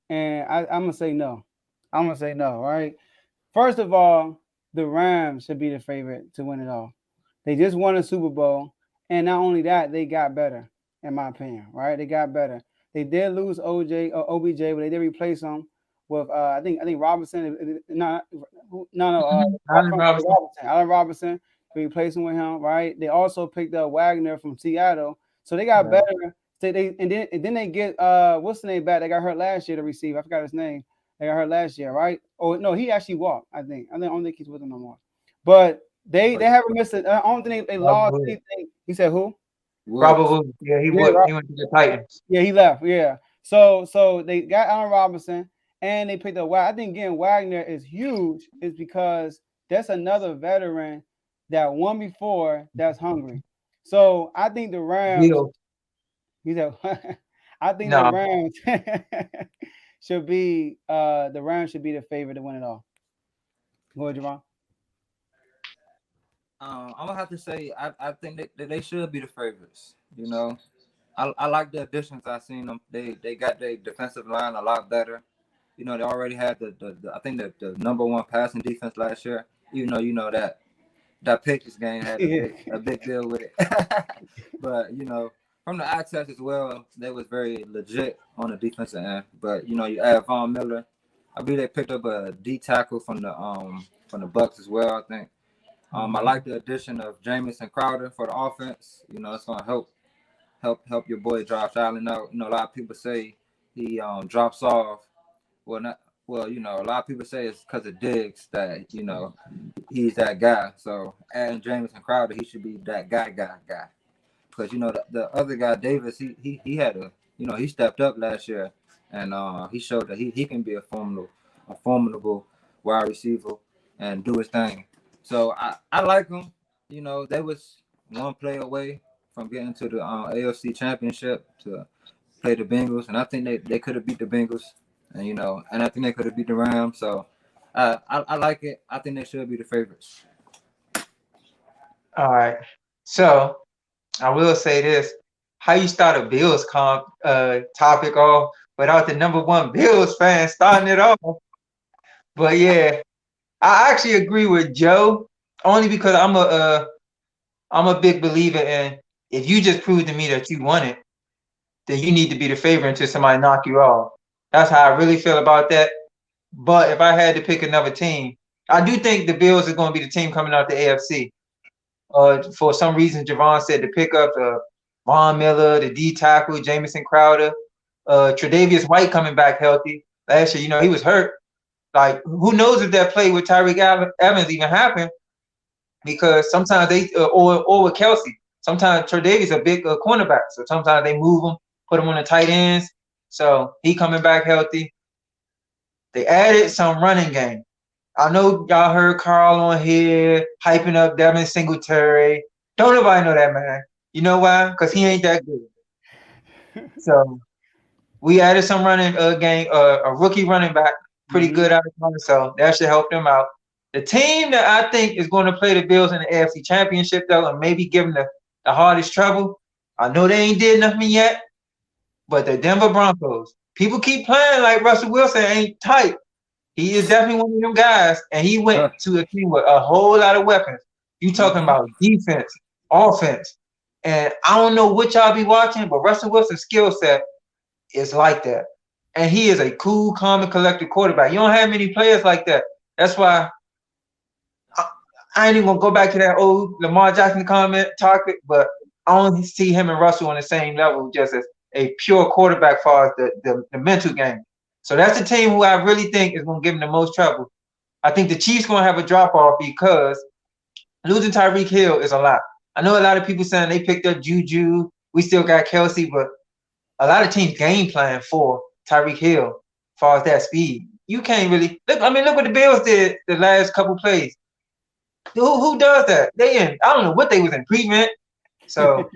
and I'm gonna say no. I'm gonna say no. Right. First of all, the Rams should be the favorite to win it all. They just won a Super Bowl, and not only that, they got better, in my opinion. Right? They got better. They did lose OJ or OBJ, but they did replace him with I think Robinson. No, Allen from Robinson. Allen Robinson. They replaced him with him. Right? They also picked up Wagner from Seattle, so they got Right. better. And then they get what's the name back? They got hurt last year to receive. I forgot his name. They got hurt last year, right? Oh no, he actually walked. I don't think he's with them no more. But they haven't missed it. I don't think they Robert lost Woods. anything. He said who? Robert Woods. Woods. Yeah, he Yeah, would. He went to the Titans. yeah, he left. Yeah. So they got Allen Robinson and they picked up Wagner. I think getting Wagner is huge, is because that's another veteran that won before that's hungry. So I think the Rams. Bill. He said, I think the No. Rams the Rams should be the favorite to win it all. Go ahead, Javon. I'm gonna have to say I think that they should be the favorites. You know, I like the additions I seen them. They got their defensive line a lot better. You know, they already had the I think the number one passing defense last year. Even though you know that Patriots game had Yeah. a big deal with it. But you know, from the eye test as well, they was very legit on the defensive end. But you know, you add Von Miller. I believe they picked up a D tackle from the Bucks as well. I think. I Mhm. like the addition of Jamison Crowder for the offense. You know, it's gonna help your boy Josh Allen out. You know, a lot of people say he drops off. Well, not well. You know, a lot of people say it's because of Diggs that he's that guy. So adding Jamison Crowder, he should be that guy. Because you know the other guy Davis, he had he stepped up last year and he showed that he can be a formidable wide receiver and do his thing. So I like him. You know, they was one play away from getting to the AFC Championship to play the Bengals, and I think they could have beat the Bengals, and I think they could have beat the Rams. So I like it. I think they should be the favorites. All right. So I will say this: how you start a Bills topic off without the number one Bills fan starting it off? But yeah, I actually agree with Joe only because I'm a big believer in if you just prove to me that you won it, then you need to be the favorite until somebody knock you off. That's how I really feel about that. But if I had to pick another team, I do think the Bills are going to be the team coming out the AFC. For some reason, Javon said to pick up Von Miller, the D tackle, Jamison Crowder, Tre'Davious White coming back healthy. Last year, he was hurt. Like, who knows if that play with Evans even happened? Because sometimes or with Kelsey, sometimes Tre'Davious a big cornerback, so sometimes they move him, put him on the tight ends. So he coming back healthy. They added some running game. I know y'all heard Carl on here hyping up Devin Singletary. Don't nobody know that man. You know why? Because he ain't that good. So we added some running game, a rookie running back, pretty Mhm. good out of college, so that should help them out. The team that I think is going to play the Bills in the AFC Championship, though, and maybe give them the hardest trouble. I know they ain't did nothing yet, but the Denver Broncos. People keep playing like Russell Wilson ain't tight. He is definitely one of them guys, and he went to a team with a whole lot of weapons. You talking Mhm. about defense, offense, and I don't know what y'all be watching, but Russell Wilson's skill set is like that. And he is a cool, calm, and collected quarterback. You don't have many players like that. That's why I, I ain't even gonna go back to that old Lamar Jackson comment topic, but I only see him and Russell on the same level, just as a pure quarterback as far as the mental game. So that's the team who I really think is gonna give him the most trouble. I think the Chiefs gonna have a drop off because losing Tyreek Hill is a lot. I know a lot of people saying they picked up Juju. We still got Kelsey, but a lot of teams game plan for Tyreek Hill as far as that speed. You can't really look. I mean, look what the Bills did the last couple plays. Who does that? They in. I don't know what they was in prevent. So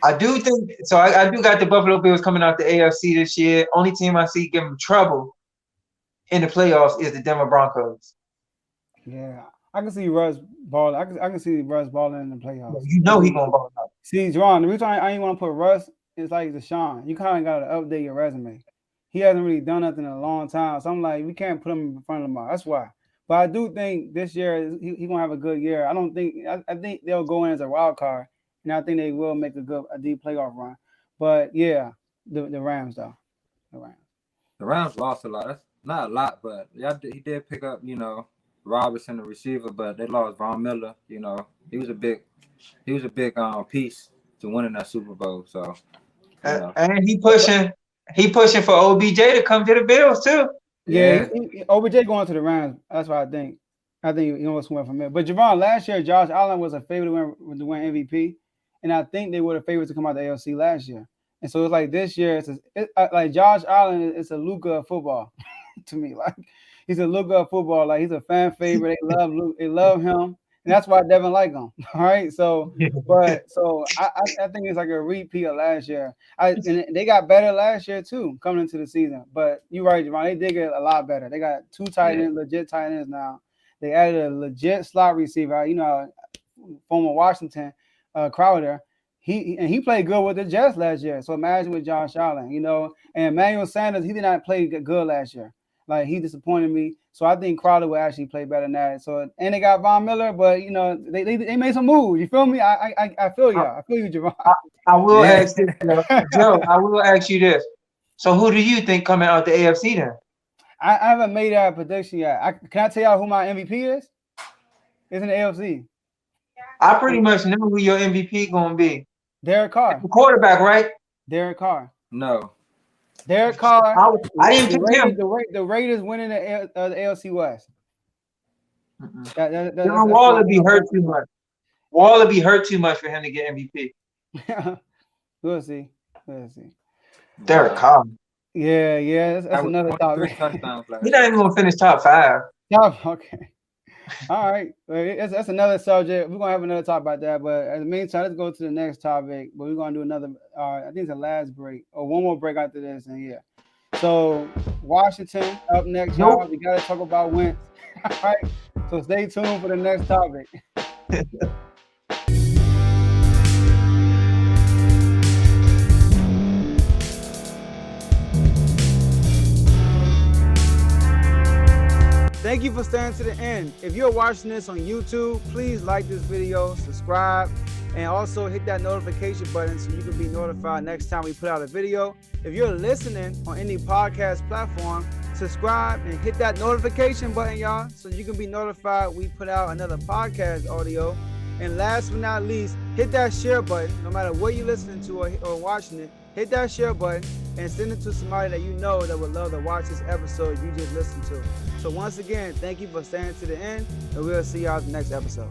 I do think. So I do got the Buffalo Bills coming out the AFC this year. Only team I see giving trouble in the playoffs is the Denver Broncos. Yeah, I can see Russ ball. I can see Russ balling in the Well, playoffs. you I know he do. gonna ball out. See, Jerron, the reason I ain't want to put Russ is like Deshaun. You kind of got to update your resume. he hasn't really done nothing in a long time. So I'm like, we can't put him in front of Lamar. That's why. But I do think this year he gonna have a good year. I think they'll go in as a wild card, and I think they will make a deep playoff run. But yeah, the Rams though, the Rams. The Rams lost a lot. That's not a lot, but he did pick up, Robinson, the receiver, but they lost Von Miller. He was a big piece to winning that Super Bowl. So, and he pushing for OBJ to come to the Bills too. Yeah, OBJ going to the Rams. That's what I think. I think he wants to win from it. But Javon, last year, Josh Allen was a favorite to win MVP, and I think they were the favorites to come out the AFC last year. And so it's like this year, like Josh Allen is a Luka of football to me. Like he's a Luka of football. Like he's a fan favorite. They love him, and that's why Devin like him. All right, so I think it's like a repeat of last year. And they got better last year too, coming into the season. But you're right, Javon. They did get a lot better. They got two tight ends, legit tight ends now. They added a legit slot receiver. Former Washington Crowder. He played good with the Jets last year. So imagine with Josh Allen, and Emmanuel Sanders, he did not play good last year. Like he disappointed me. So I think Crowder will actually play better than that. So and they got Von Miller, but they made some moves. You feel me? I feel you. I feel you, Javon. I will ask this, Joe. I will ask you this. So who do you think coming out the AFC then? I haven't made that prediction yet. Can I tell y'all who my MVP is? It's in the AFC. I pretty much know who your MVP gonna be. Derek Carr. The quarterback, right? Derek Carr. No. Derek Carr. I didn't pick him. The Raiders winning the AFC West. Waller be hurt too much. Waller be hurt too much for him to get MVP. We'll see. Derek Carr. Yeah. That's another topic. He's not even gonna finish top 5. Okay. All right. That's another subject. We're gonna have another talk about that. But in the meantime, let's go to the next topic. But we're gonna do another. I think it's the last break or one more break after this. And yeah. So Washington up next, y'all. We gotta talk about Wentz. All right. So stay tuned for the next topic. Thank you for staying to the end. If you're watching this on YouTube, please like this video, subscribe, and also hit that notification button so you can be notified next time we put out a video. If you're listening on any podcast platform, subscribe and hit that notification button, y'all, so you can be notified we put out another podcast audio. And last but not least, hit that share button, no matter what you're listening to or watching it. Hit that share button and send it to somebody that you know that would love to watch this episode you just listened to. So once again, thank you for staying to the end, and we'll see y'all in the next episode.